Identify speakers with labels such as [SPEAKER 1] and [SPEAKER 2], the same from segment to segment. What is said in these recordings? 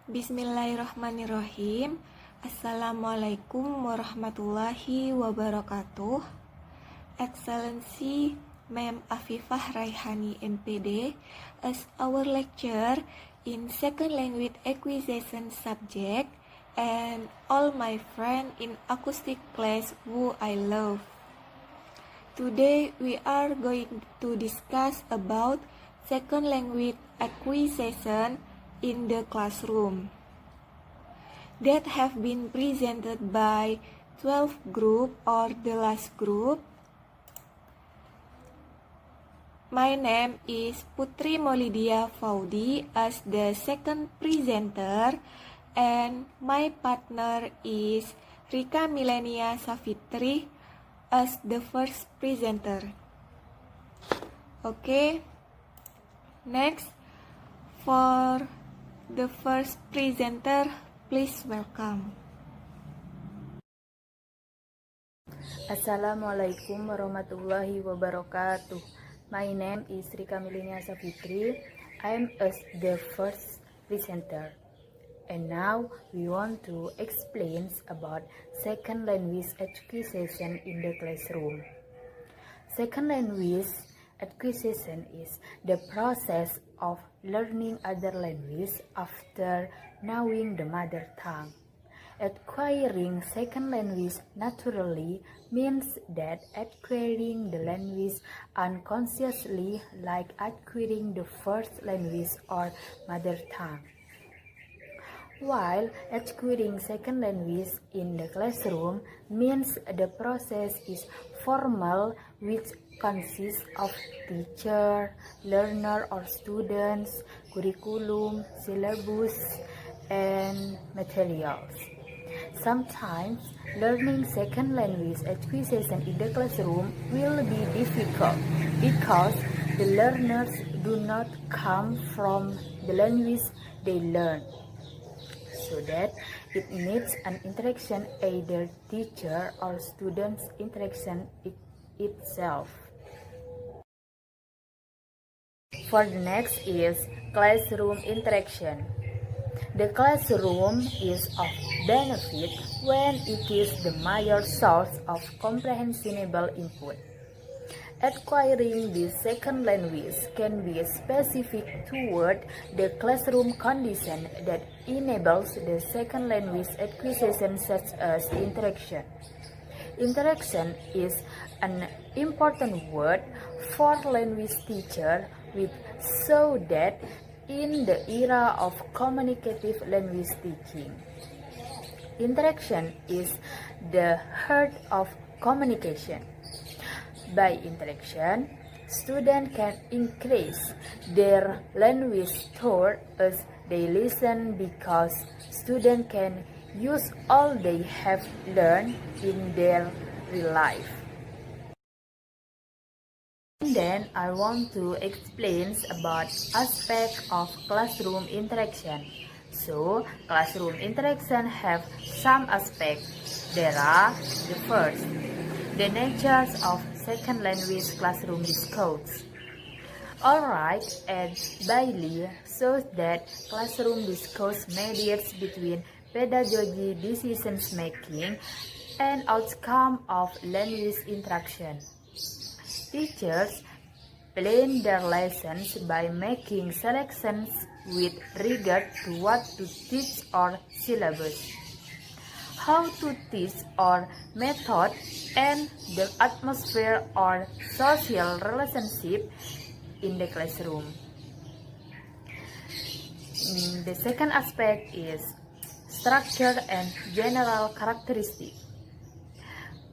[SPEAKER 1] Bismillahirrahmanirrahim. Assalamualaikum warahmatullahi wabarakatuh. Excellency Ma'am Afifah Raihani MPD, as our lecturer in second language acquisition subject, and all my friends in acoustic class who I love. Today we are going to discuss about second language acquisition in the classroom that have been presented by 12 group or the last group. My name is Putri Maulidia Faudi as the second presenter, and my partner is Rika Milenia Savitri as the first presenter. Okay, next for the first presenter, please welcome.
[SPEAKER 2] Assalamualaikum warahmatullahi wabarakatuh. My name is Rika Milenia Savitri. I'm the first presenter. And now we want to explain about second language acquisition in the classroom. Second language acquisition is the process of learning other language after knowing the mother tongue. Acquiring second language naturally means that acquiring the language unconsciously, like acquiring the first language or mother tongue. While acquiring second language in the classroom means the process is formal, which consists of teacher, learner or students, curriculum, syllabus, and materials. Sometimes learning second language acquisition in the classroom will be difficult because the learners do not come from the language they learn, so that it needs an interaction, either teacher or students interaction itself. For the next is classroom interaction. The classroom is of benefit when it is the major source of comprehensible input. Acquiring the second language can be specific toward the classroom condition that enables the second language acquisition, such as interaction. Interaction is an important word for language teacher, so that in the era of communicative language teaching, interaction is the heart of communication. By interaction, students can increase their language thought as they listen, because students can use all they have learned in their real life. And then I want to explain about aspect of classroom interaction. So, classroom interaction have some aspects. There are the first, the natures of second language classroom discourse. Alright, and Bailey shows that classroom discourse mediates between pedagogy, decision making, and outcome of language interaction. Teachers plan their lessons by making selections with regard to what to teach or syllabus, how to teach or method, and the atmosphere or social relationship in the classroom. The second aspect is structure and general characteristics.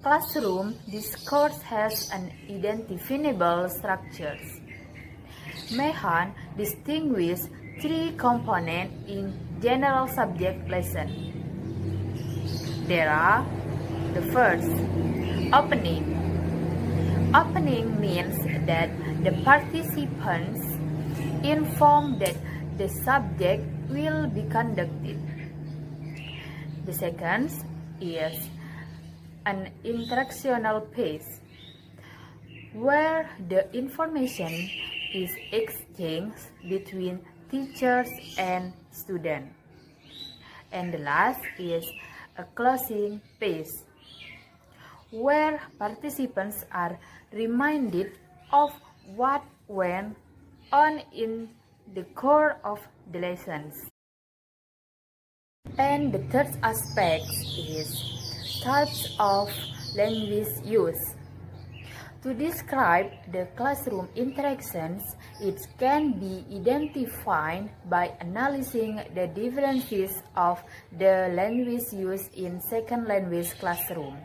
[SPEAKER 2] Classroom discourse has an identifiable structure. Mahan distinguishes three components in general subject lesson. There are the first, opening. Opening means that the participants inform that the subject will be conducted. The second is an interactional phase, where the information is exchanged between teachers and students. And the last is a closing piece, where participants are reminded of what went on in the course of the lessons. And the third aspect is types of language use. To describe the classroom interactions, it can be identified by analyzing the differences of the language used in second language classroom.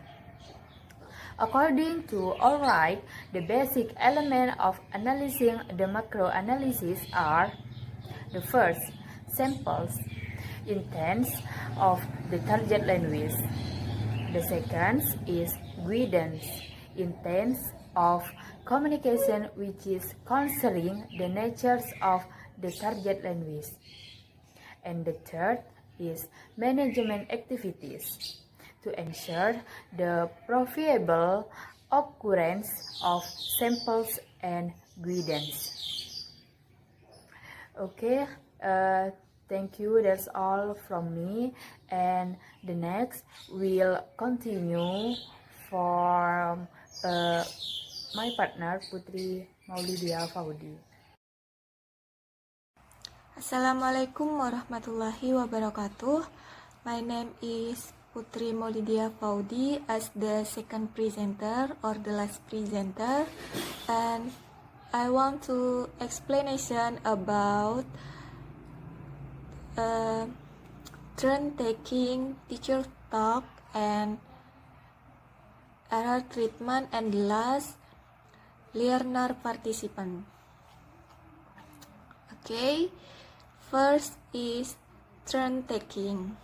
[SPEAKER 2] According to Allwright, the basic elements of analyzing the macro analysis are: the first, samples, intents of the target language. The second is guidance, intents of communication which is concerning the natures of the target language. And the third is management activities, to ensure the profitable occurrence of samples and guidance. Okay, thank you. That's all from me. And the next will continue for my partner Putri Maulidia Faudi.
[SPEAKER 1] Assalamualaikum warahmatullahi wabarakatuh. My name is Putri Maulidia Faudi as the second presenter or the last presenter, and I want to explanation about turn taking, teacher talk, and error treatment, and last learner participant. Okay, first is turn taking.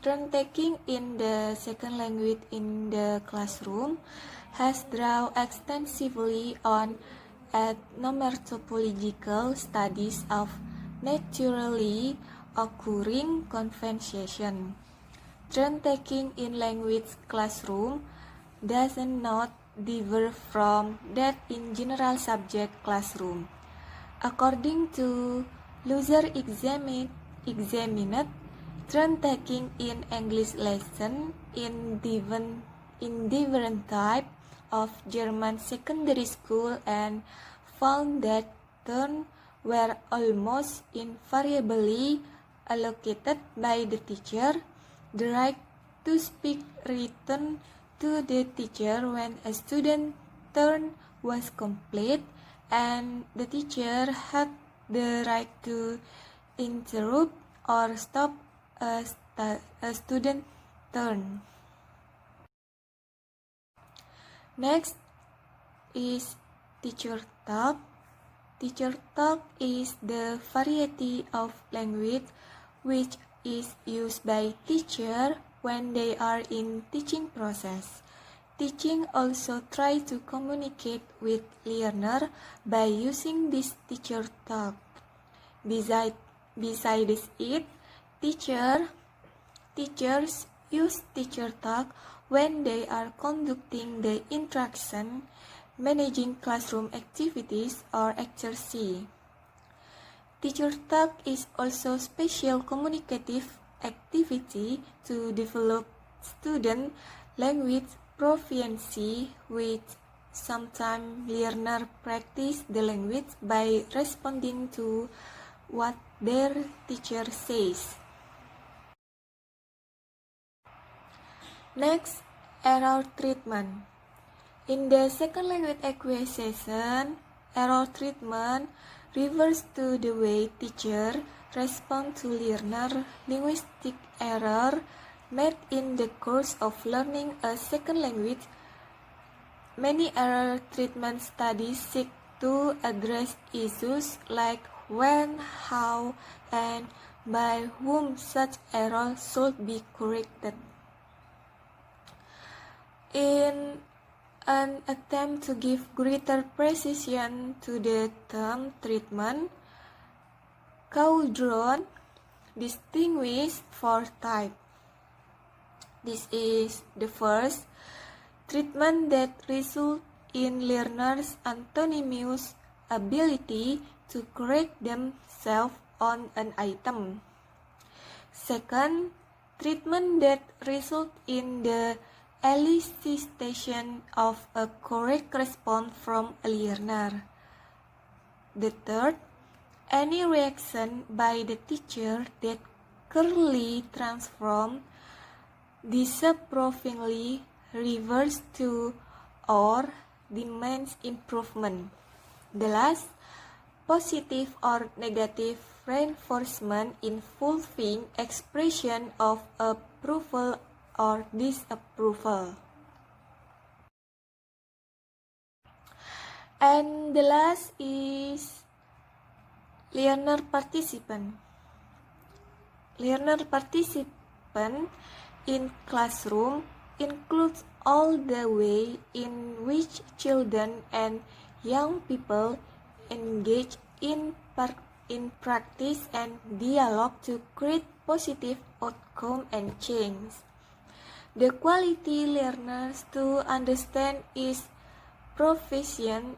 [SPEAKER 1] Turn taking in the second language in the classroom has drawn extensively on ethnomertopological studies of naturally occurring conversation. Turn taking in language classroom does not differ from that in general subject classroom. According to Loser examined turn taking in English lesson in different type of German secondary school and found that turn were almost invariably allocated by the teacher. The right to speak returned to the teacher when a student turn was complete, and the teacher had the right to interrupt or stop a student turn. Next is teacher talk. Teacher talk is the variety of language which is used by teacher when they are in teaching process. Teaching also try to communicate with learner by using this teacher talk. Besides it, teachers use teacher talk when they are conducting the interaction, managing classroom activities, or exercise. Teacher talk is also special communicative activity to develop student language proficiency, which sometimes learner practice the language by responding to what their teacher says. Next, error treatment. In the second language acquisition, error treatment refers to the way teacher respond to learner linguistic error made in the course of learning a second language. Many error treatment studies seek to address issues like when, how, and by whom such error should be corrected. In an attempt to give greater precision to the term treatment, Caudron distinguished four types. This is the first, treatment that results in learners' autonomous ability to correct themselves on an item. Second, treatment that result in the elicitation of a correct response from a learner. The third, any reaction by the teacher that clearly transform disapprovingly reverse to or demands improvement. The last, positive or negative reinforcement involving expression of approval or disapproval. And the last is learner participant. Learner participant in classroom includes all the way in which children and young people engage in practice and dialogue to create positive outcome and change. The quality learners to understand is proficient,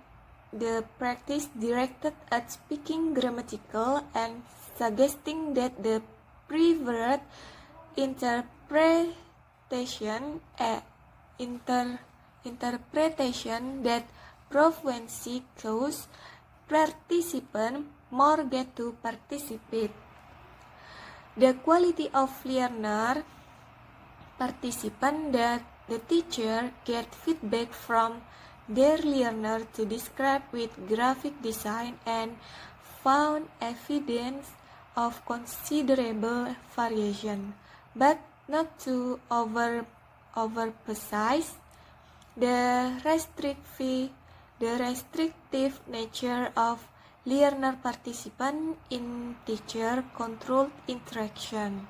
[SPEAKER 1] the practice directed at speaking grammatical and suggesting that the preferred interpretation that fluency cause participant more get to participate. The quality of learner participant that the teacher get feedback from their learner to describe with graphic design and found evidence of considerable variation, but not to overemphasize the restrictive nature of learner participant in teacher-controlled interaction.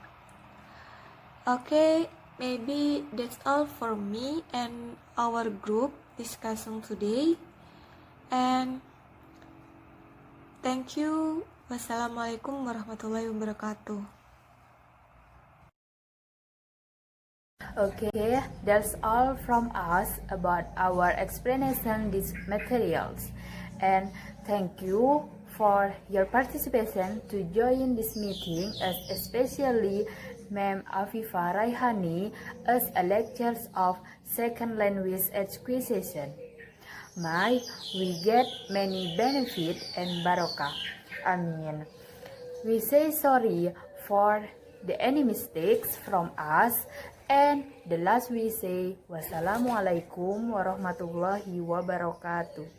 [SPEAKER 1] Okay, maybe that's all for me and our group discussion today. And thank you. Wassalamualaikum warahmatullahi wabarakatuh.
[SPEAKER 2] Okay, that's all from us about our explanation these materials. And thank you for your participation to join this meeting, as especially Ma'am Afifa Raihani as a lecturer of second language acquisition. May we get many benefit and barakah. Amin. We say sorry for the any mistakes from us, and the last we say wassalamualaikum warahmatullahi wabarakatuh.